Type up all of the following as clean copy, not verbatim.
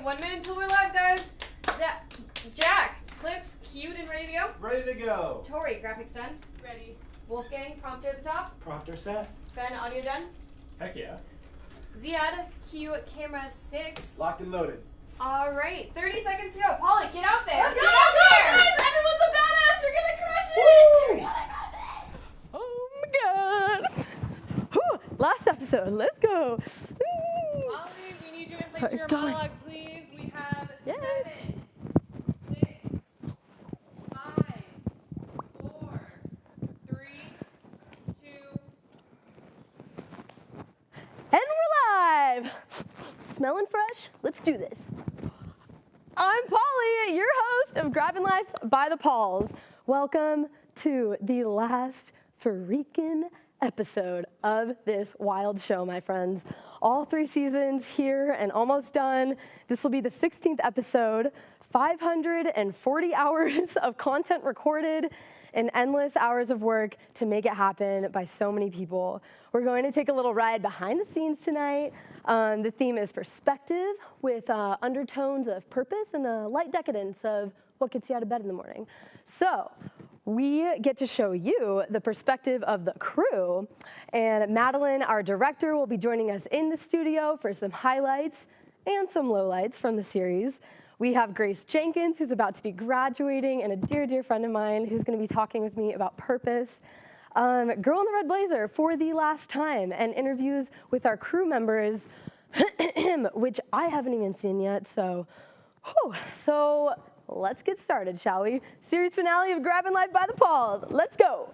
right, 1 minute until we're live, guys. Jack, clips queued and ready to go? Ready to go. Tori, graphics done? Ready. Wolfgang, prompter at the top? Prompter set. Ben, audio done? Heck yeah. Ziad, cue camera 6. Locked and loaded. All right, 30 seconds to go. Polly, get out there. Let's Get go, out there. guys! Everyone's a badass! You're gonna crush it! Woo! You're gonna crush it! Oh my god! Whew, last episode, let's go! Polly, we need you in place for your monologue, please. We have 7, 6, 5, 4, 3, 2. And we're live! Smelling fresh? Let's do this. I'm Polly, your host of Grabbin Life by the Pollz. Welcome to the last freaking episode of this wild show, my friends. All 3 seasons here and almost done. This will be the 16th episode, 540 hours of content recorded, and endless hours of work to make it happen by so many people. We're going to take a little ride behind the scenes tonight. The theme is perspective with undertones of purpose and a light decadence of what gets you out of bed in the morning. So we get to show you the perspective of the crew, and Madeline, our director, will be joining us in the studio for some highlights and some lowlights from the series. We have Grace Jenkins, who's about to be graduating, and a dear, dear friend of mine who's going to be talking with me about purpose. Girl in the Red Blazer for the last time, and interviews with our crew members, which I haven't even seen yet, so, so let's get started, shall we? Series finale of Grabbin Life by the Pollz. Let's go.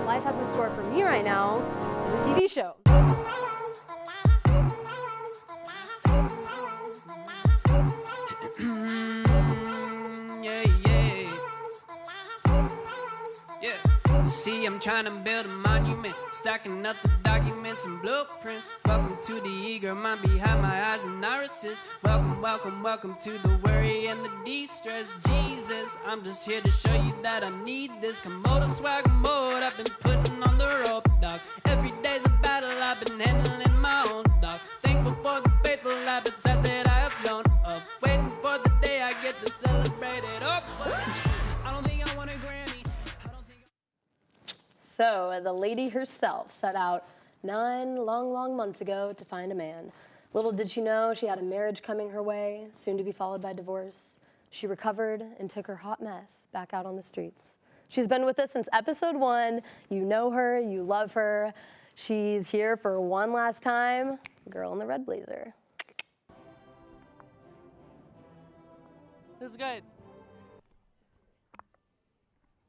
Life has in store for me right now is a TV show. See, I'm trying to build a monument, stacking up the documents and blueprints. Welcome to the eager mind behind my eyes and irises. Welcome, welcome, welcome to the worry and the de-stress. Jesus, I'm just here to show you that I need this Komodo swag mode. I've been putting on the rope, dog. Every day's a battle, I've been handling my own, dog. Thankful for the faithful appetite that I have grown up. Waiting for the day I get to celebrate it up. I don't think I want a Grammy. So the lady herself set out 9 long months ago to find a man. Little did she know she had a marriage coming her way, soon to be followed by divorce. She recovered and took her hot mess back out on the streets. She's been with us since episode 1. You know her, you love her. She's here for one last time. Girl in the Red Blazer. This is good.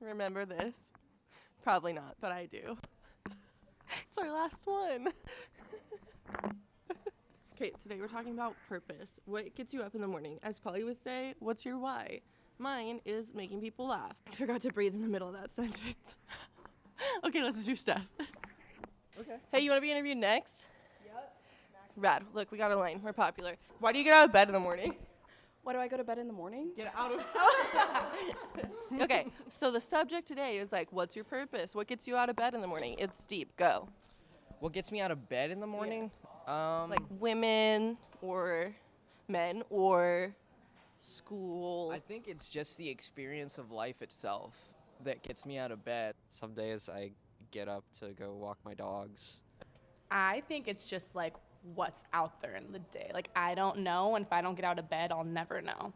Remember this? Probably not, but I do. It's our last one. Okay, today we're talking about purpose. What gets you up in the morning? As Polly would say, what's your why? Mine is making people laugh. I forgot to breathe in the middle of that sentence. Okay, let's do stuff. Okay. Hey, you want to be interviewed next? Yep. Rad. Look, we got a line. We're popular. Why do you get out of bed in the morning? Why do I go to bed in the morning? Get out of Okay, so the subject today is like, what's your purpose? What gets you out of bed in the morning? It's deep. Go. What gets me out of bed in the morning? Like women or men or school. I think it's just the experience of life itself that gets me out of bed. Some days I get up to go walk my dogs. I think it's just like what's out there in the day. Like I don't know, and if I don't get out of bed, I'll never know.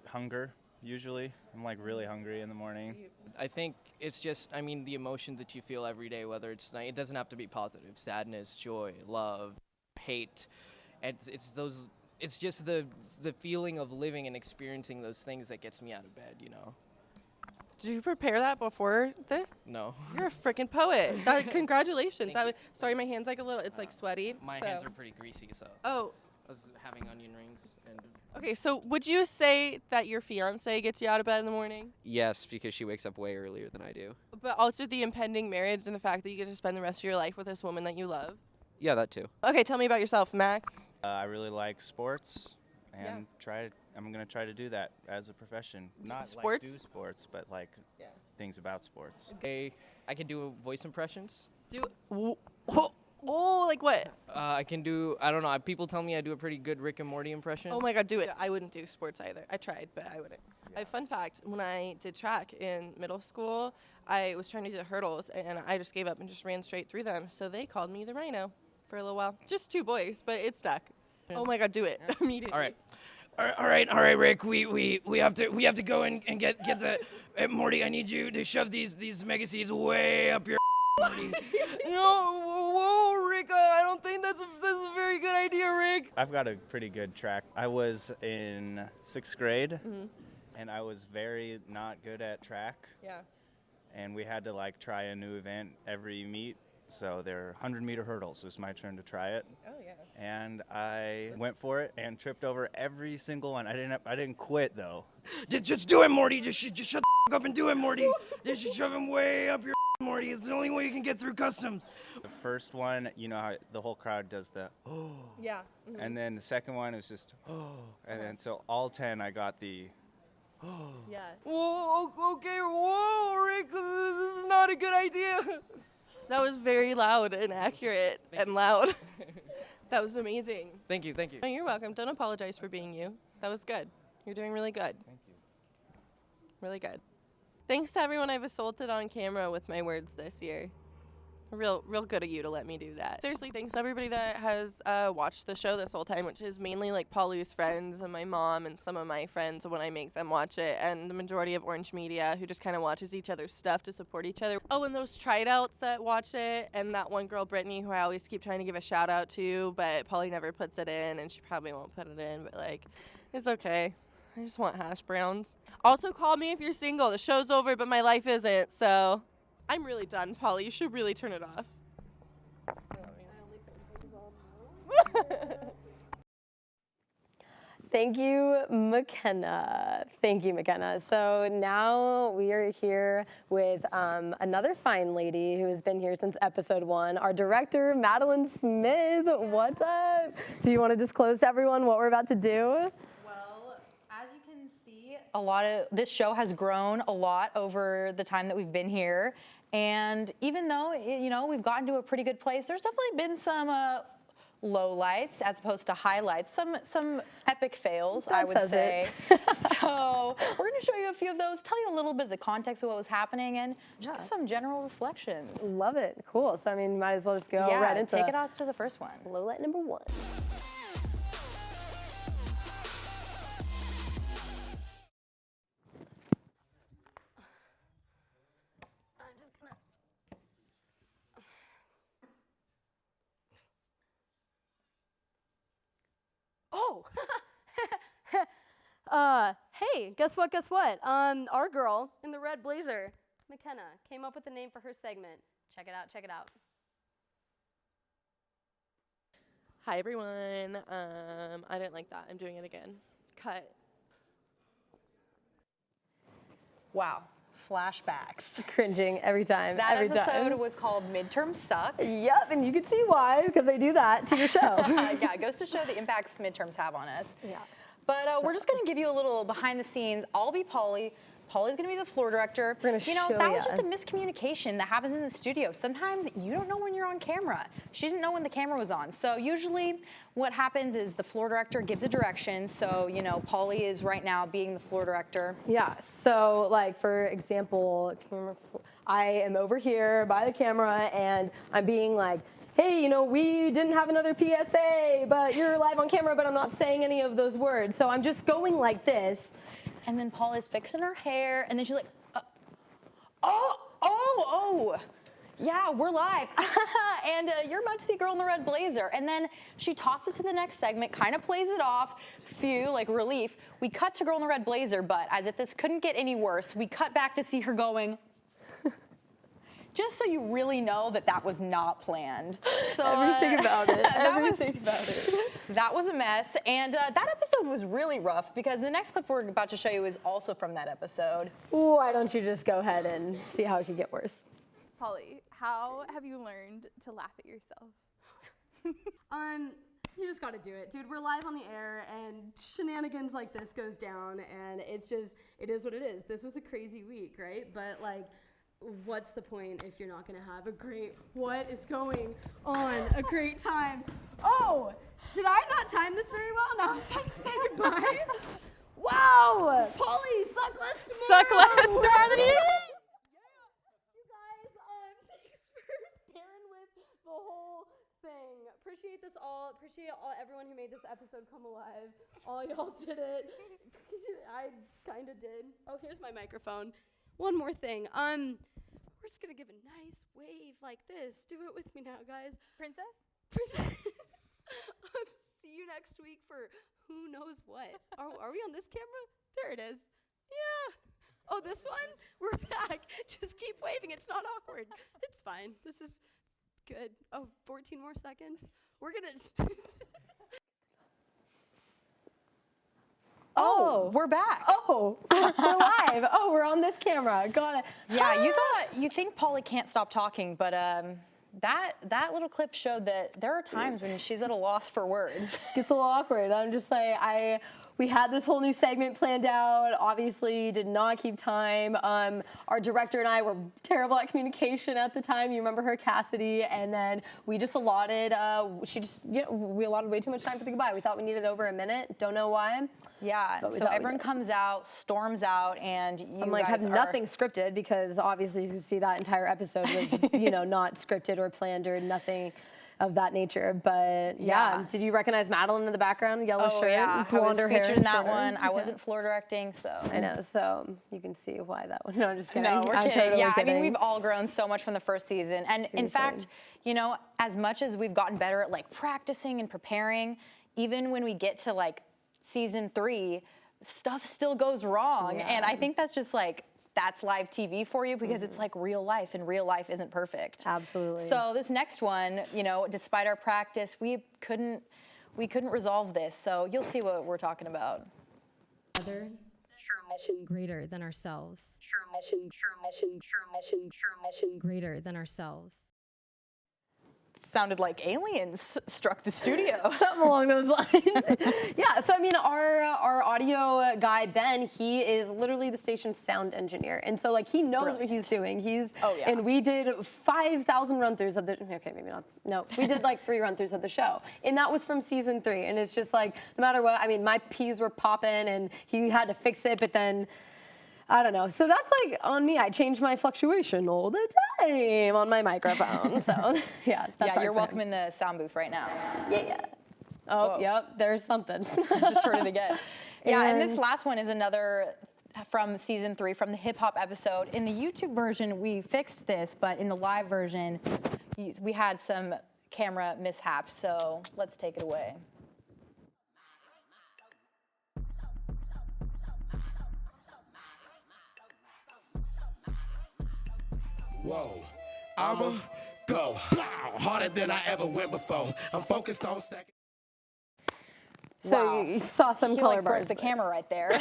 Hunger, usually. I'm like really hungry in the morning. I think it's just, I mean, the emotions that you feel every day, whether it's, it doesn't have to be positive, sadness, joy, love, hate. It's just the feeling of living and experiencing those things that gets me out of bed, you know? Did you prepare that before this? No. You're a freaking poet. Congratulations. Sorry, my hand's like a little, it's like sweaty. My hands are pretty greasy, so. Oh. I was having onion rings and. Okay, so would you say that your fiance gets you out of bed in the morning? Yes, because she wakes up way earlier than I do. But also the impending marriage and the fact that you get to spend the rest of your life with this woman that you love. Yeah, that too. Okay, tell me about yourself, Max. I really like sports, and I'm gonna try to do that as a profession. Not Sports? like do sports, but like things about sports. I can do voice impressions. Oh, like what? I can do, I don't know, people tell me I do a pretty good Rick and Morty impression. Oh my God, do it. I wouldn't do sports either. I tried, but I wouldn't. Fun fact, when I did track in middle school, I was trying to do the hurdles, and I just gave up and just ran straight through them. So they called me the Rhino for a little while. Just 2 boys, but it stuck. Oh my God, do it immediately. All right, Rick. We have to go and get the Morty. I need you to shove these mega seeds way up your. Morty. No, whoa, Rick. I don't think that's a very good idea, Rick. I've got a pretty good track. I was in 6th grade, and I was very not good at track. Yeah. And we had to like try a new event every meet. So they're 100-meter hurdles. It was my turn to try it. Oh yeah. And I went for it and tripped over every single one. I didn't quit though. Just do it, Morty. Just shut the f up and do it, Morty. Just shove him way up your Morty. It's the only way you can get through customs. The first one, you know how the whole crowd does the oh. Yeah. And then the second one was just oh. And then so all 10 I got the oh. Yeah. Whoa, okay, whoa, Rick. This is not a good idea. That was very loud and accurate and loud. That was amazing. Thank you. Oh, you're welcome. Don't apologize for being you. That was good. You're doing really good. Thank you. Really good. Thanks to everyone I've assaulted on camera with my words this year. Real good of you to let me do that. Seriously, thanks to everybody that has watched the show this whole time, which is mainly like Polly's friends and my mom and some of my friends when I make them watch it, and the majority of Orange Media who just kind of watches each other's stuff to support each other. Oh, and those tryouts that watch it, and that one girl, Brittany, who I always keep trying to give a shout out to, but Polly never puts it in, and she probably won't put it in, but like, it's okay. I just want hash browns. Also, call me if you're single. The show's over, but my life isn't, so I'm really done, Polly. You should really turn it off. Thank you, McKenna. So now we are here with another fine lady who has been here since episode 1, our director, Madeline Smith. What's up? Do you want to disclose to everyone what we're about to do? A lot of this show has grown a lot over the time that we've been here, and even though we've gotten to a pretty good place, there's definitely been some lowlights as opposed to highlights, some epic fails, I would say. So we're going to show you a few of those, tell you a little bit of the context of what was happening, and just give some general reflections. Love it. Cool. So I mean, might as well just go right into take it out to the first one. Lowlight number 1. Oh, hey, guess what? Our girl in the red blazer, McKenna, came up with a name for her segment. Check it out. Hi, everyone. I didn't like that. I'm doing it again. Cut. Wow, flashbacks. Cringing every time. That episode was called Midterm Suck. Yep, and you can see why, because they do that to your show. Yeah, it goes to show the impacts midterms have on us. Yeah. But we're just going to give you a little behind the scenes. I'll be Polly. Polly's going to be the floor director. We're gonna show that was just a miscommunication that happens in the studio. Sometimes you don't know when you're on camera. She didn't know when the camera was on. So usually what happens is the floor director gives a direction. So, Polly is right now being the floor director. Yeah, so like for example, I am over here by the camera and I'm being like, hey, we didn't have another PSA, but you're live on camera, but I'm not saying any of those words. So I'm just going like this. And then Polly's fixing her hair, and then she's like, yeah, we're live. And you're about to see Girl in the Red Blazer. And then she tosses it to the next segment, kind of plays it off, like relief. We cut to Girl in the Red Blazer, but as if this couldn't get any worse, we cut back to see her going, just so you really know that was not planned. So everything about it. That was a mess, and that episode was really rough because the next clip we're about to show you is also from that episode. Why don't you just go ahead and see how it could get worse? Polly, how have you learned to laugh at yourself? You just gotta do it, dude. We're live on the air, and shenanigans like this goes down, and it is what it is. This was a crazy week, right? But like, what's the point if you're not gonna have a great, what is going on, a great time? Oh, did I not time this very well? Now it's time to say goodbye. Wow, Polly, suck less tomorrow. Suck less tomorrow than you. You guys, thanks for bearing with the whole thing. Appreciate this all. Appreciate everyone who made this episode come alive. All y'all did it. I kind of did. Oh, here's my microphone. One more thing. We're just gonna give a nice wave like this. Do it with me now, guys. Princess? See you next week for who knows what. Are we on this camera? There it is. Yeah. Oh, this one? We're back. Just keep waving. It's not awkward. It's fine. This is good. Oh, 14 more seconds. We're gonna. Oh, we're back. Oh, we're live. Oh, we're on this camera. Got it. Yeah, you think Polly can't stop talking, but that little clip showed that there are times when she's at a loss for words. Gets a little awkward. I'm just like, we had this whole new segment planned out, obviously did not keep time. Our director and I were terrible at communication at the time. You remember her, Cassidy, and then we just allotted, we allotted way too much time for the goodbye. We thought we needed over a minute. Don't know why. Yeah, so everyone comes out, storms out, and you I'm like, guys have nothing scripted because obviously you can see that entire episode was, not scripted or planned or nothing of that nature. But yeah, did you recognize Madeline in the background? Yellow shirt, yeah, I was blonde hair. featured in that one. I wasn't floor directing, so. I know, so you can see why that one. No, I'm just kidding. No, we're I'm kidding. totally Yeah, kidding. I mean, we've all grown so much from the first season. And in fact, as much as we've gotten better at like practicing and preparing, even when we get to like season 3, stuff still goes wrong. Yeah. And I think that's just like, that's live TV for you because it's like real life and real life isn't perfect. Absolutely. So this next one, despite our practice, we couldn't resolve this. So you'll see what we're talking about. Other mission greater than ourselves. Mission greater than ourselves. Sounded like aliens struck the studio. Something along those lines. Yeah, so I mean, our audio guy, Ben, he is literally the station's sound engineer. And so like, he knows what he's doing. And we did 5,000 run-throughs of the, okay, maybe not, no, we did like 3 run-throughs of the show. And that was from season 3. And it's just like, no matter what, I mean, my P's were popping and he had to fix it, but then, I don't know. So that's like on me. I change my fluctuation all the time on my microphone. So yeah, that's you're welcome in the sound booth right now. Yeah. Oh, yep. There's something. Just heard it again. Yeah, and this last one is another from season 3, from the hip hop episode. In the YouTube version, we fixed this, but in the live version, we had some camera mishaps. So let's take it away. Whoa, I'ma go harder than I ever went before. I'm focused on stacking. So you saw some color bars. Broke the camera right there.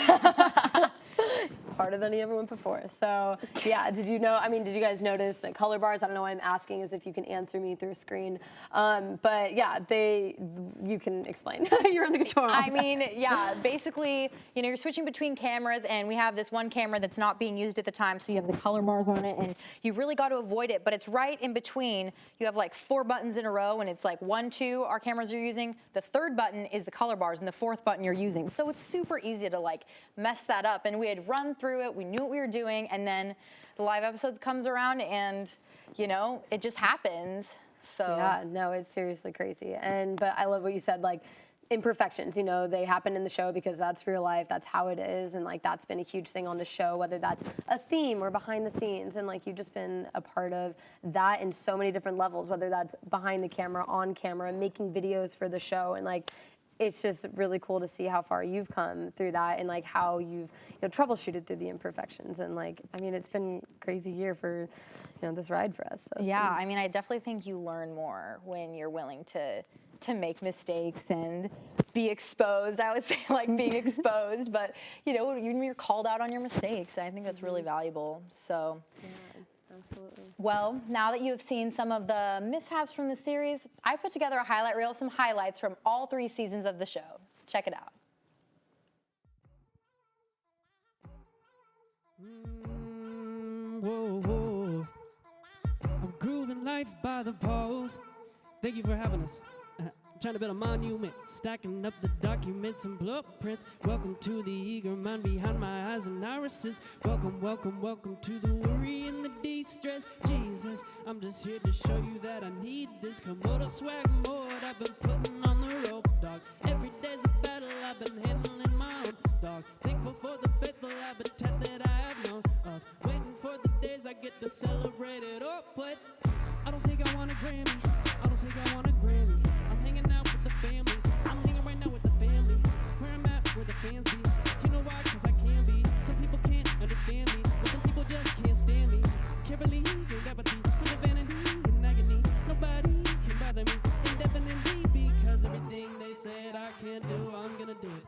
Harder than he ever went before. So yeah, did you guys notice the color bars? I don't know why I'm asking, as if you can answer me through a screen. But yeah, you can explain. You're in the control. I mean, yeah, basically, you're switching between cameras, and we have this one camera that's not being used at the time, so you have the color bars on it, and you really got to avoid it, but it's right in between. You have like 4 buttons in a row, and it's like 1, 2, our cameras are using. The 3rd button is the color bars, and the 4th button you're using. So it's super easy to like mess that up, and we had run through it, we knew what we were doing, and then the live episodes comes around, and it just happens. So yeah, no, it's seriously crazy. But I love what you said, like imperfections, they happen in the show because that's real life, that's how it is, and like that's been a huge thing on the show, whether that's a theme or behind the scenes, and like you've just been a part of that in so many different levels, whether that's behind the camera, on camera, making videos for the show, and like it's just really cool to see how far you've come through that, and like how you've troubleshooted through the imperfections. And like, I mean, it's been a crazy year for this ride for us. So yeah, I mean, I definitely think you learn more when you're willing to make mistakes and be exposed. I would say like being exposed, but you're called out on your mistakes. And I think that's really valuable. So. Yeah. Absolutely. Well, now that you have seen some of the mishaps from the series, I put together a highlight reel, some highlights from all 3 seasons of the show. Check it out. Whoa, whoa. Grabbin life by the Pollz. Thank you for having us. Trying to build a monument, stacking up the documents and blueprints. Welcome to the eager mind behind my eyes and irises. Welcome, welcome, welcome to the worry and the de-stress. Jesus, I'm just here to show you that I need this Komodo swag mode I've been putting on the rope, dog. Every day's a battle I've been handling my own, dog. Thankful for the faithful habitat that I have known of. Waiting for the days I get to celebrate it all, but I don't think I want a Grammy. I don't think I want a Grammy. I'm hanging out with the family. I'm hanging right now with the family. Where I'm at, where the fans be. You know why? Cause I can be. Some people can't understand me, but some people just can't stand me. Carefully and apathy, full of vanity and agony. Nobody can bother me indefinitely because everything they said I can't do, I'm gonna do it.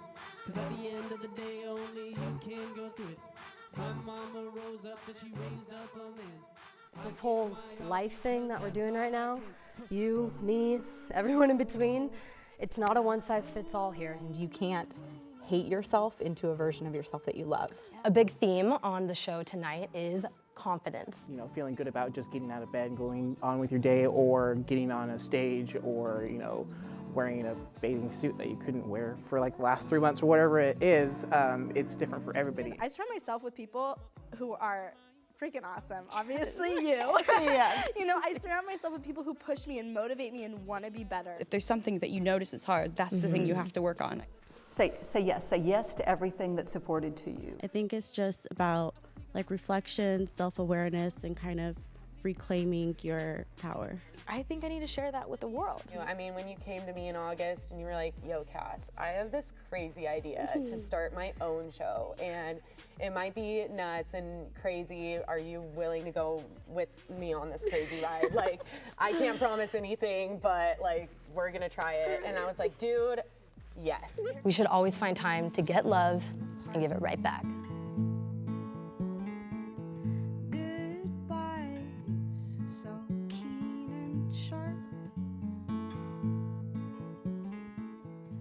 Cause at the end of the day, only you can go through it. My mama rose up and she raised up a man. This whole life thing that we're doing right now, you, me, everyone in between, it's not a one-size-fits-all here. And you can't hate yourself into a version of yourself that you love. A big theme on the show tonight is confidence. You know, feeling good about just getting out of bed and going on with your day, or getting on a stage, or, you know, wearing a bathing suit that you couldn't wear for like the last 3 months or whatever it is. It's different for everybody. I surround myself with people who are freaking awesome. Obviously you. Yeah. You know, I surround myself with people who push me and motivate me and want to be better. If there's something that you notice is hard, that's the thing you have to work on. Say yes to everything that's afforded to you. I think it's just about like reflection, self-awareness, and kind of reclaiming your power. I think I need to share that with the world. You know, I mean, when you came to me in August and you were like, yo, Cass, I have this crazy idea to start my own show, and it might be nuts and crazy. Are you willing to go with me on this crazy ride? Like, I can't promise anything, but like, we're gonna try it. And I was like, dude, yes. We should always find time to get love and give it right back.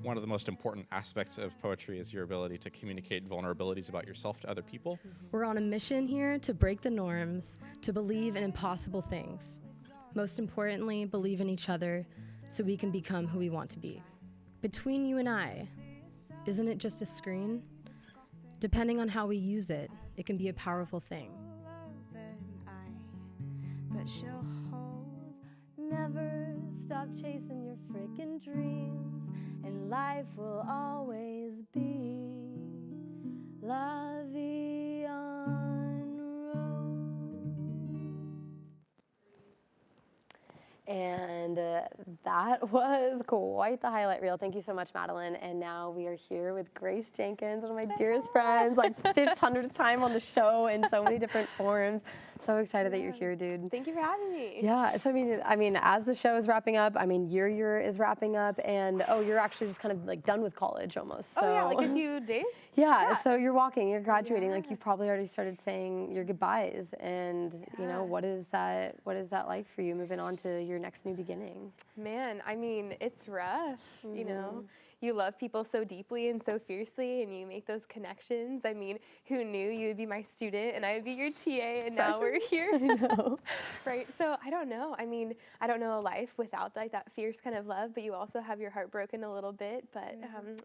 One of the most important aspects of poetry is your ability to communicate vulnerabilities about yourself to other people. We're on a mission here to break the norms, to believe in impossible things. Most importantly, believe in each other so we can become who we want to be. Between you and I, isn't it just a screen? Depending on how we use it, it can be a powerful thing. But she'll hold. Never stop chasing your freaking dreams, and life will always be la vie en rose. And that was quite the highlight reel. Thank you so much, Madeline. And now we are here with Grace Jenkins, one of my dearest friends, like 500th time on the show in so many different forms. So excited that you're here, dude. Thank you for having me. Yeah, so I mean, as the show is wrapping up, I mean, your year is wrapping up, and you're actually just kind of like done with college almost. So. Oh yeah, like a few days? Yeah, so you're you're graduating, like you've probably already started saying your goodbyes, and you know, what is that like for you moving on to your next new beginning? Man, I mean, it's rough, you know. You love people so deeply and so fiercely, and you make those connections. I mean, who knew you would be my student and I would be your TA, and now we're here. I know. Right, so I don't know. I mean, I don't know a life without like that fierce kind of love, but you also have your heart broken a little bit, but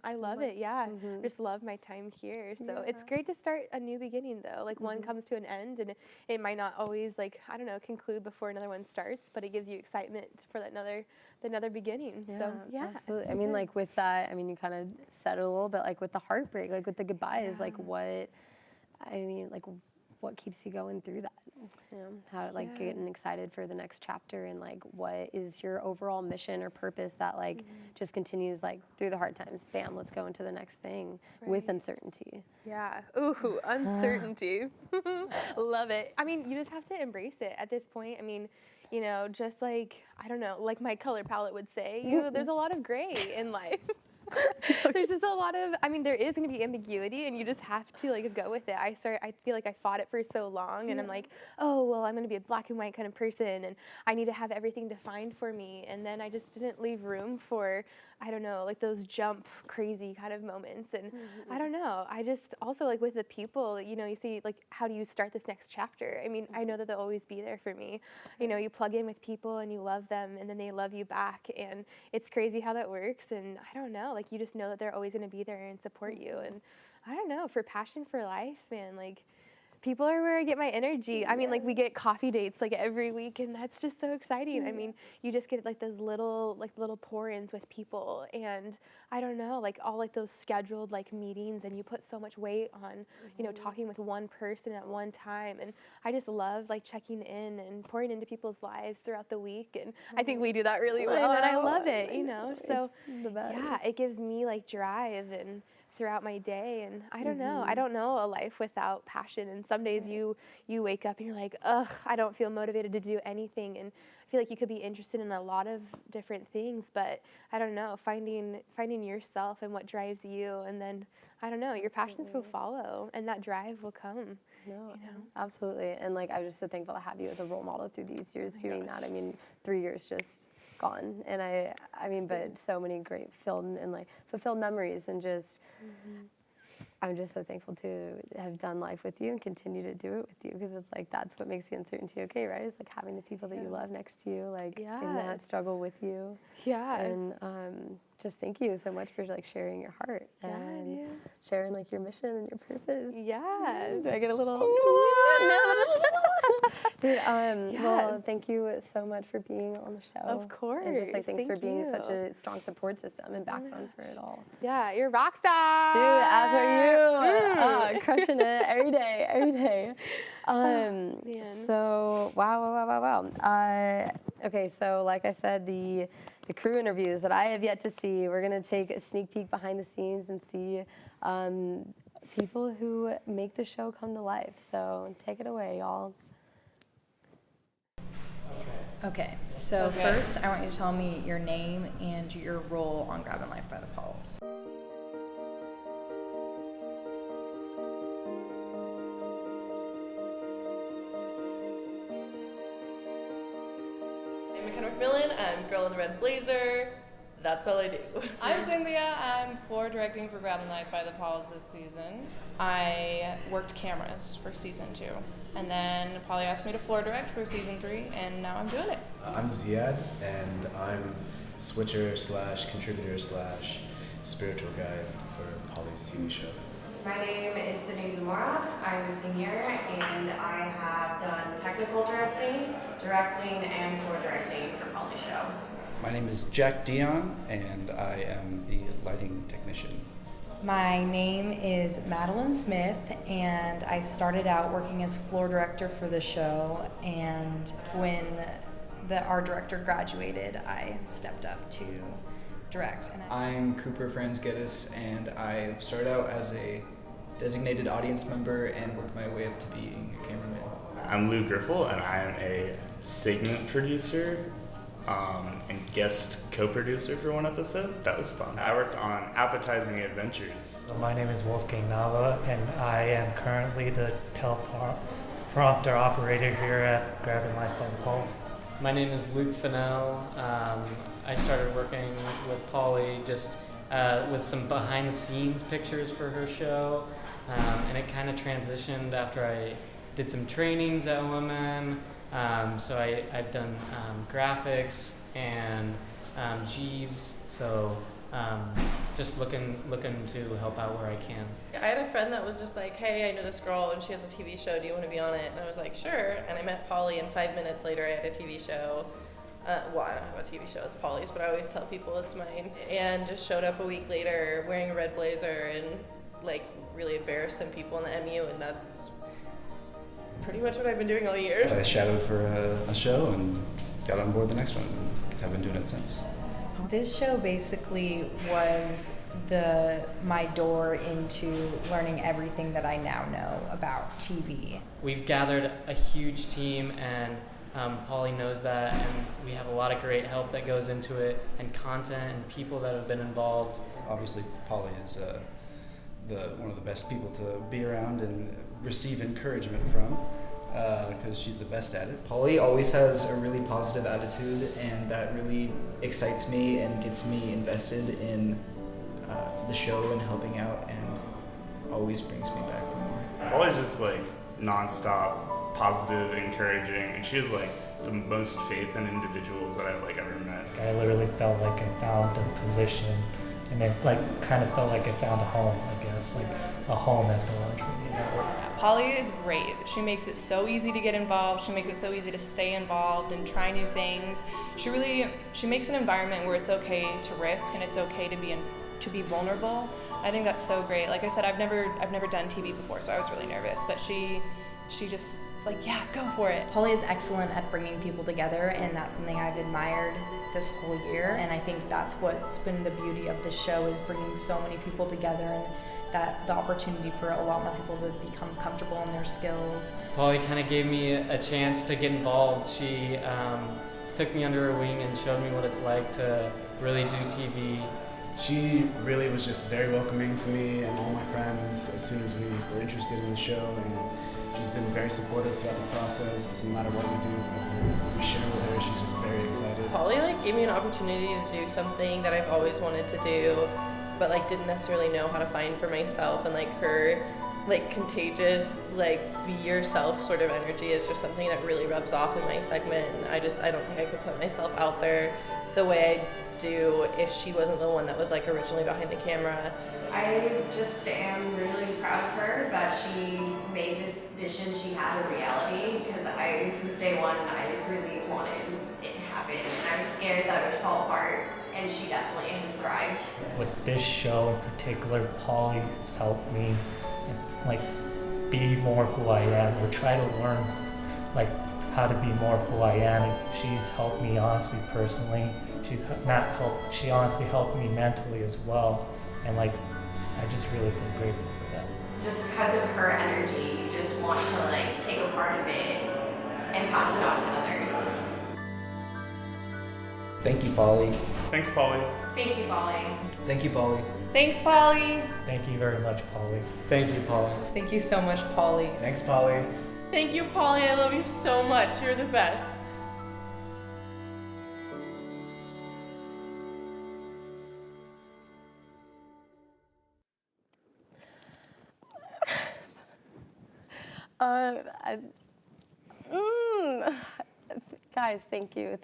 I love it, yeah. Just love my time here. So it's great to start a new beginning though. Like one comes to an end, and it might not always like, I don't know, conclude before another one starts, but it gives you excitement for that another beginning. Yeah, so yeah. Absolutely. I mean, like with that, I mean, you kind of said it a little bit, like with the heartbreak, like with the goodbyes, like what keeps you going through that? You know, how like getting excited for the next chapter, and like what is your overall mission or purpose that like just continues like through the hard times, bam, let's go into the next thing with uncertainty. Yeah, ooh, uncertainty. Love it. I mean, you just have to embrace it at this point. I mean, you know, just like, I don't know, like my color palette would say, there's a lot of gray in life. There's just a lot of, I mean, there is going to be ambiguity, and you just have to like go with it. I feel like I fought it for so long, and I'm like, oh, well, I'm going to be a black and white kind of person, and I need to have everything defined for me. And then I just didn't leave room for, I don't know, like those jump crazy kind of moments. And I don't know, I just also like with the people, you know, you see like, how do you start this next chapter? I mean, I know that they'll always be there for me. You know, you plug in with people and you love them, and then they love you back, and it's crazy how that works. And I don't know, like you just know that they're always going to be there and support you. And I don't know, for passion for life, man, like people are where I get my energy. I mean, like we get coffee dates like every week, and that's just so exciting. I mean, you just get like those little pour-ins with people, and I don't know, like all like those scheduled like meetings, and you put so much weight on, you know, talking with one person at one time. And I just love like checking in and pouring into people's lives throughout the week, and I think we do that really well, and I love it, you know. So yeah, it gives me like drive and throughout my day. And I don't know, I don't know a life without passion. And some days you wake up and you're like, ugh, I don't feel motivated to do anything. And I feel like you could be interested in a lot of different things, but I don't know, finding yourself and what drives you, and then I don't know, your passions will follow, and that drive will come. No, you know? Absolutely. And like I'm just so thankful to have you as a role model through these years doing that. I mean, 3 years just gone, and I mean, but so many great filled and like fulfilled memories, and just I'm just so thankful to have done life with you and continue to do it with you, because it's like that's what makes the uncertainty okay, right? It's like having the people that you love next to you, like in that struggle with you. Yeah. And just thank you so much for like sharing your heart and sharing like your mission and your purpose. Yeah. Do I get a little? Dude, well, thank you so much for being on the show. Of course. And just like thanks for being such a strong support system and backbone for it all. Yeah, you're a rock star. Dude, as are you. Crushing it every day, every day. So, wow. Okay, so like I said, the crew interviews that I have yet to see, we're going to take a sneak peek behind the scenes and see people who make the show come to life. So take it away, y'all. Okay, so first I want you to tell me your name and your role on Grabbin Life by the Pollz. I'm McKenna McMillan. I'm Girl in the Red Blazer. That's all I do. I'm Cynthia. I'm floor directing for Grabbin Life by the Pollz this season. I worked cameras for season 2. And then Polly asked me to floor direct for season 3, and now I'm doing it. I'm Ziad, and I'm switcher / contributor / spiritual guide for Polly's TV show. My name is Sydney Zamora. I'm a senior, and I have done technical directing, and floor directing for Polly's show. My name is Jack Dion, and I am the lighting technician. My name is Madeline Smith, and I started out working as floor director for the show, and when the art director graduated, I stepped up to direct. And I'm Cooper Franz-Geddes, and I started out as a designated audience member and worked my way up to being a cameraman. I'm Lou Griffel, and I am a segment producer and guest co-producer for one episode. That was fun. I worked on Appetizing Adventures. My name is Wolfgang Nava, and I am currently the teleprompter operator here at Grabbin Life by the Pollz. My name is Luke Fennell. I started working with Polly just with some behind-the-scenes pictures for her show, and it kind of transitioned after I did some trainings at OMN. So I've done graphics and Jeeves, so just looking to help out where I can. I had a friend that was just like, hey, I know this girl and she has a TV show, do you want to be on it? And I was like, sure. And I met Polly, and 5 minutes later I had a TV show. Well, I don't have a TV show, it's Polly's, but I always tell people it's mine. And just showed up a week later wearing a red blazer and like really embarrassed some people in the MU, and that's pretty much what I've been doing all years. I shadowed for a show and got on board the next one, and have been doing it since. This show basically was my door into learning everything that I now know about TV. We've gathered a huge team, and Polly knows that, and we have a lot of great help that goes into it, and content and people that have been involved. Obviously, Polly is one of the best people to be around and receive encouragement from, because she's the best at it. Polly always has a really positive attitude, and that really excites me and gets me invested in the show and helping out, and always brings me back for more. Polly's just like nonstop positive, encouraging, and she has like the most faith in individuals that I've like ever met. I literally felt like I found a position, and it like kind of felt like I found a home, I guess, like a home at the Launch Media Network. Polly is great. She makes it so easy to get involved. She makes it so easy to stay involved and try new things. She makes an environment where it's okay to risk and it's okay to be vulnerable. I think that's so great. Like I said, I've never done TV before, so I was really nervous, but she just is like, yeah, go for it. Polly is excellent at bringing people together, and that's something I've admired this whole year. And I think that's what's been the beauty of this show, is bringing so many people together, and that the opportunity for a lot more people to become comfortable in their skills. Polly kind of gave me a chance to get involved. She took me under her wing and showed me what it's like to really do TV. She really was just very welcoming to me and all my friends as soon as we were interested in the show, and she's been very supportive throughout the process. No matter what we do, we share with her. She's just very excited. Polly like gave me an opportunity to do something that I've always wanted to do, but like didn't necessarily know how to find for myself. And like her like contagious, like be yourself sort of energy is just something that really rubs off in my segment. And I don't think I could put myself out there the way I do if she wasn't the one that was like originally behind the camera. I just am really proud of her that she made this vision she had a reality, because since day one, I really wanted it to happen. And I was scared that it would fall apart, and she definitely has thrived. With this show in particular, Polly has helped me like be more who I am, or try to learn like how to be more who I am. She's helped me honestly personally. She honestly helped me mentally as well, and like I just really feel grateful for that. Just because of her energy, you just want to like take a part of it and pass it on to others. Thank you, Polly. Thanks, Polly. Thank you, Polly. Thank you, Polly. Thanks, Polly. Thank you very much, Polly. Thank you, Polly. Thank you so much, Polly. Thanks, Polly. Thank you, Polly. I love you so much. You're the best. Guys, thank you.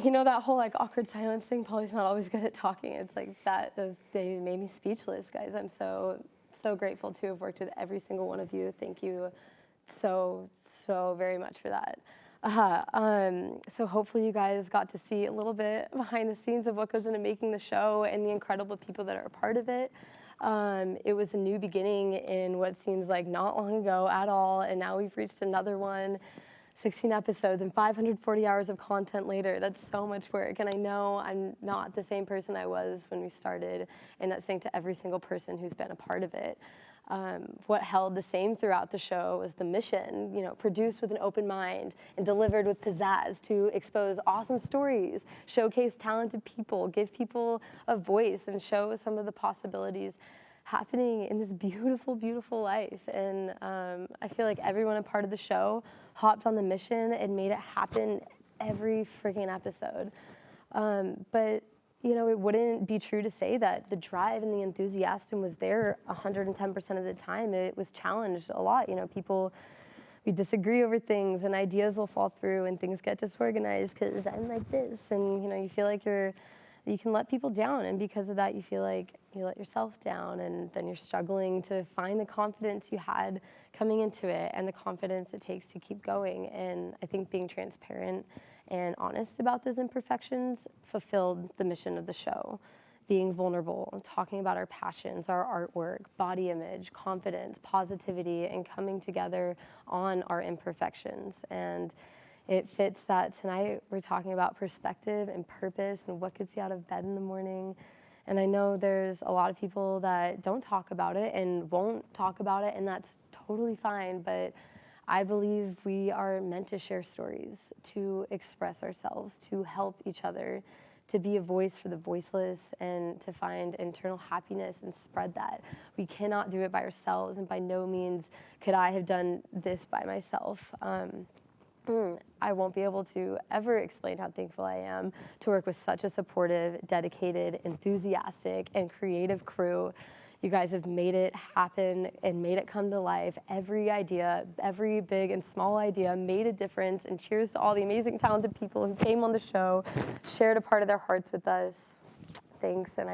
You know that whole like awkward silence thing? Polly's not always good at talking. It's like that. They made me speechless, guys. I'm so grateful to have worked with every single one of you. Thank you so very much for that. So hopefully you guys got to see a little bit behind the scenes of what goes into making the show and the incredible people that are a part of it. It was a new beginning in what seems like not long ago at all, and now we've reached another one, 16 episodes and 540 hours of content later. That's so much work, and I know I'm not the same person I was when we started, and that's saying to every single person who's been a part of it. What held the same throughout the show was the mission, produced with an open mind and delivered with pizzazz to expose awesome stories, showcase talented people, give people a voice, and show some of the possibilities happening in this beautiful, beautiful life. And I feel like everyone a part of the show hopped on the mission and made it happen every freaking episode. But it wouldn't be true to say that the drive and the enthusiasm was there 110% of the time. It was challenged a lot. We disagree over things, and ideas will fall through, and things get disorganized because I'm like this, and you feel like you can let people down, and because of that, you feel like you let yourself down, and then you're struggling to find the confidence you had coming into it and the confidence it takes to keep going. And I think being transparent and honest about those imperfections fulfilled the mission of the show. Being vulnerable, talking about our passions, our artwork, body image, confidence, positivity, and coming together on our imperfections. And it fits that tonight we're talking about perspective and purpose and what gets you out of bed in the morning. And I know there's a lot of people that don't talk about it and won't talk about it, and that's totally fine. But I believe we are meant to share stories, to express ourselves, to help each other, to be a voice for the voiceless, and to find internal happiness and spread that. We cannot do it by ourselves, and by no means could I have done this by myself. I won't be able to ever explain how thankful I am to work with such a supportive, dedicated, enthusiastic, and creative crew. You guys have made it happen and made it come to life. Every idea, every big and small idea made a difference, and cheers to all the amazing, talented people who came on the show, shared a part of their hearts with us. Thanks, and I